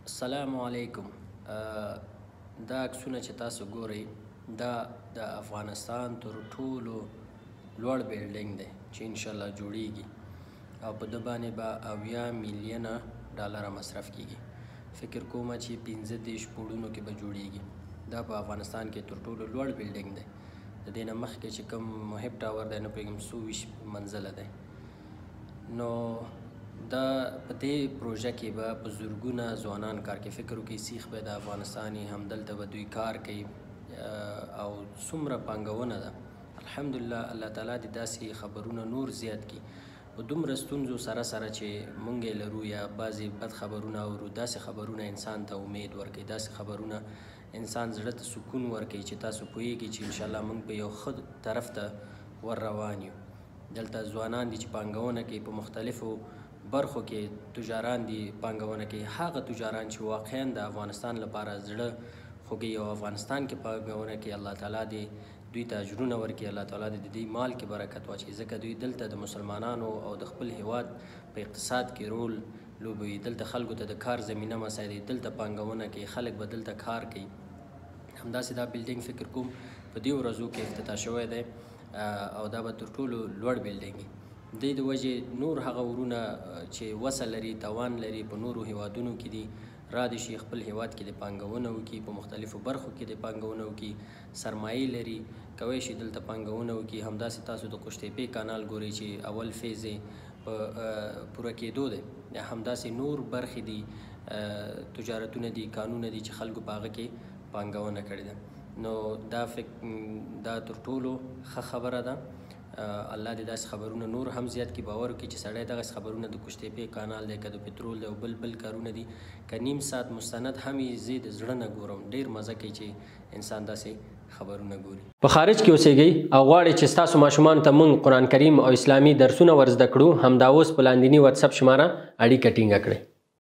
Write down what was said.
السلام علیکم. دا عکسونه چې تاسو ګورئ دا د افغانستان تر ټولو لوړ بیلډینګ دی چې انشاءالله جوړیږي او په ده باندې به 80 میلیونه ډالره مصرف کیږي. فکر کومه چې 15 پوړونو کې به جوړیږي. دا په افغانستان کې تر ټولو لوړ بیلډینګ دی. د دې نه مخکې چې کوم محب ټاور دی نه پوهېږم 120 منزله دی. نو دا په دې پروژه کې به په زرګونه ځوانان کار کوي. فکر وکړئ سیخ به د افغانستان همدلته به دوی کار کوي او څومره پانګونه ده. الحمدلله الله تعالی دې داسې خبرونه نور زیات کړي. په دومره ستونزو سره چې موږ یې لرو یا بعضې بد خبرونه اورو، داسې خبرونه انسان ته امید ورکوي، داسې خبرونه انسان زړه ته سکون ورکوي چې تاسو پوهیږئ چې انشاءالله موږ به یو ښه طرف ته ور روان یو. دلته ځوانان دي چې پانګونه کوي، په مختلفو برخو کې تجاران دي پانګونه کوي. هغه تجاران چې واقعا د افغانستان لپاره زړه خوږوي او افغانستان کې پانګونه کوي، الله تعالی دې دوی ته اجرونه ورکړي، الله تعالی دې د دې مال کې برکت واچوي، ځکه دوی دلته د مسلمانانو او د خپل هیواد په اقتصاد کې رول لوبوي. دلته خلکو ته د کار زمینه مساعدوي، دلته پانګونه کوي، خلک به دلته کار کوي. همداسې دا بیلډینګ فکر کوم په دې ورځو کې افتتاح شوی دی او دا به تر ټولو لوړ بیلډینګ وي. د دې د وجې نور هغه ورونه چې وسه لري، توان لري، په نورو هیوادونو کې دي، را دې شي خپل هیواد کې د پانګونه وکړي، په مختلفو برخو کې د پانګونه وکړي، سرمایې لري، کوی شي دلته پانګونه وکړي. همداسې تاسو د قشتېپې کانال ګورئ چې اول فیز یې په پوره کېدو دی. همداسې نور برخې دي، تجارتونه دي، کانونه دي چې خلکو په هغه کې پانګونه کړې ده. نو دا تر ټولو ښه خبره ده. الله دې داسې خبرونه نور هم زیات کړي. باور وکړي چې سړی دغسې خبرونه د قشتېپې کانال دی، که د پټرول دی او بل کارونه دي، که نیم ساعت مستند هم یې زه د زړه نه ګورم. ډېر مزه کوي چې انسان داسې خبرونه ګوري. په خارج کې اوسېږئ او غواړئ چې ستاسو ماشومانو ته موږ قرآن کریم او اسلامي درسونه ور زده کړو، همدا اوس په لاندیني واتساپ شماره اړیکه ټینګه کړئ.